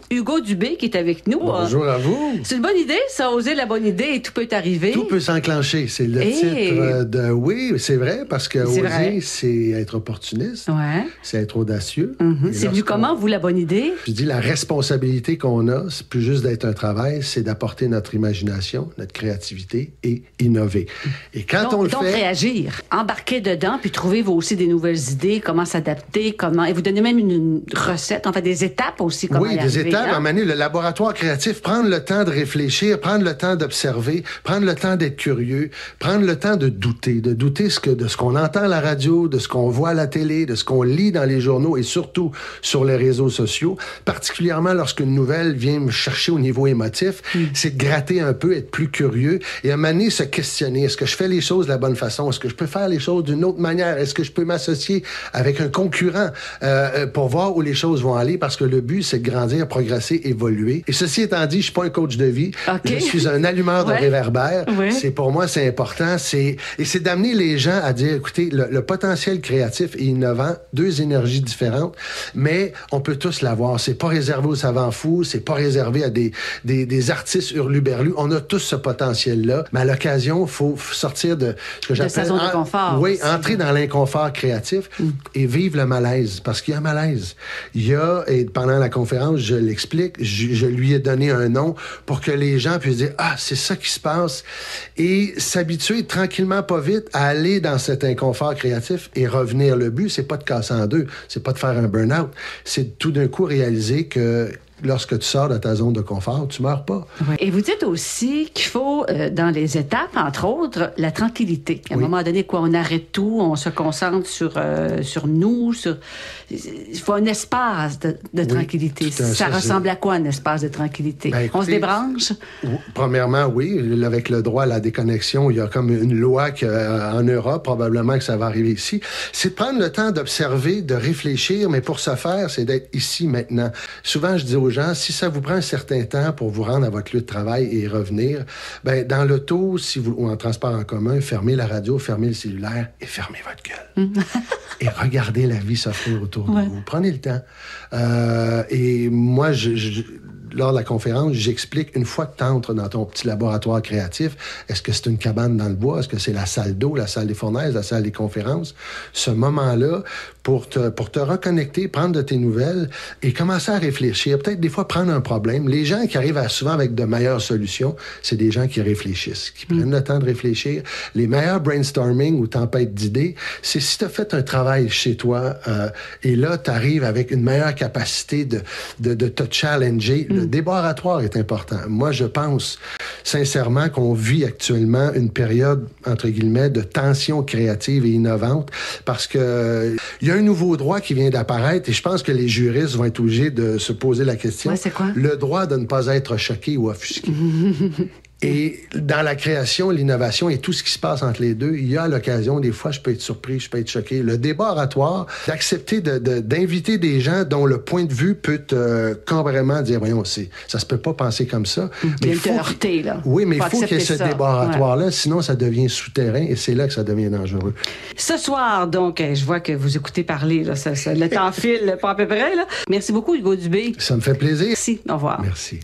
Hugo Dubé qui est avec nous. Bonjour à vous. C'est une bonne idée, ça, oser la bonne idée et tout peut arriver. Tout peut s'enclencher. C'est le titre de... Oui, c'est vrai, parce que oser, c'est être opportuniste. Ouais. C'est être audacieux. C'est venu comment, vous, la bonne idée? Je dis, la responsabilité qu'on a, c'est plus juste d'être un travail, c'est d'apporter notre imagination, notre créativité et innover. Et quand on le fait... Donc, réagir, embarquer dedans, puis trouver vous aussi des nouvelles idées, comment s'adapter, comment... Et vous donnez même une recette, en fait, des étapes aussi, comment y arriver. Oui, des étapes. À un moment donné, le laboratoire créatif, prendre le temps de réfléchir, prendre le temps d'observer, prendre le temps d'être curieux, prendre le temps de douter de ce qu'on entend à la radio, de ce qu'on voit à la télé, de ce qu'on lit dans les journaux et surtout sur les réseaux sociaux, particulièrement lorsqu'une nouvelle vient me chercher au niveau émotif, c'est de gratter un peu, être plus curieux et à un moment donné, se questionner. Est-ce que je fais les choses de la bonne façon? Est-ce que je peux faire les choses d'une autre manière? Est-ce que je peux m'associer avec un concurrent pour voir où les choses vont aller? Parce que le but, c'est de grandir, progresser, évoluer. Et ceci étant dit, je suis pas un coach de vie. Je suis un allumeur de réverbère. C'est pour moi, c'est important. Et c'est d'amener les gens à dire, écoutez, le potentiel créatif et innovant, deux énergies différentes, mais on peut tous l'avoir. C'est pas réservé aux savants fous, c'est pas réservé à des artistes hurluberlus. On a tous ce potentiel-là, mais à l'occasion, il faut sortir de ce que j'appelle... De sa zone de confort. Oui, entrer dans l'inconfort créatif et vivre le malaise, parce qu'il y a un malaise. Et pendant la conférence, je l'explique, je lui ai donné un nom pour que les gens puissent dire, ah, c'est ça qui se passe, et s'habituer tranquillement, pas vite, à aller dans cet inconfort créatif et revenir. Le but, c'est pas de casser en deux, c'est pas de faire un burn-out, c'est de tout d'un coup réaliser que lorsque tu sors de ta zone de confort, tu meurs pas. Oui. Et vous dites aussi qu'il faut, dans les étapes, entre autres, la tranquillité. À un moment donné, on arrête tout, on se concentre sur nous, il faut un espace de tranquillité. Ça ressemble à quoi, un espace de tranquillité? Écoutez, on se débranche? Premièrement, oui. Avec le droit à la déconnexion, il y a comme une loi en Europe, probablement que ça va arriver ici. C'est de prendre le temps d'observer, de réfléchir, mais pour ce faire, c'est d'être ici, maintenant. Souvent, je dis aux gens, si ça vous prend un certain temps pour vous rendre à votre lieu de travail et revenir, dans l'auto, ou en transport en commun, fermez la radio, fermez le cellulaire et fermez votre gueule. Et regardez la vie s'offrir autour de vous. Prenez le temps. Et moi, lors de la conférence, j'explique, une fois que tu entres dans ton petit laboratoire créatif, est-ce que c'est une cabane dans le bois? Est-ce que c'est la salle d'eau, la salle des fournaises, la salle des conférences? Ce moment-là, pour te reconnecter, prendre de tes nouvelles et commencer à réfléchir. Peut-être des fois prendre un problème. Les gens qui arrivent souvent avec de meilleures solutions, c'est des gens qui réfléchissent, qui prennent le temps de réfléchir. Les meilleurs brainstorming ou tempêtes d'idées, c'est si tu as fait un travail chez toi et là, tu arrives avec une meilleure capacité de te challenger. Le déboratoire est important. Moi, je pense sincèrement qu'on vit actuellement une période, entre guillemets, de tension créative et innovante parce que il y a un nouveau droit qui vient d'apparaître et je pense que les juristes vont être obligés de se poser la question. C'est quoi? Le droit de ne pas être choqué ou offusqué. Et dans la création, l'innovation et tout ce qui se passe entre les deux, il y a l'occasion, des fois, je peux être surpris, je peux être choqué. Le débat oratoire, d'accepter d'inviter des gens dont le point de vue peut complètement dire, voyons, ça se peut pas penser comme ça. Mais il faut heurter, là. Oui, mais il faut qu'il y ait ce débat oratoire-là, sinon ça devient souterrain et c'est là que ça devient dangereux. Ce soir, donc, je vois que vous écoutez parler, là, le temps file pas à peu près, là. Merci beaucoup, Hugo Dubé. Ça me fait plaisir. Merci, au revoir. Merci.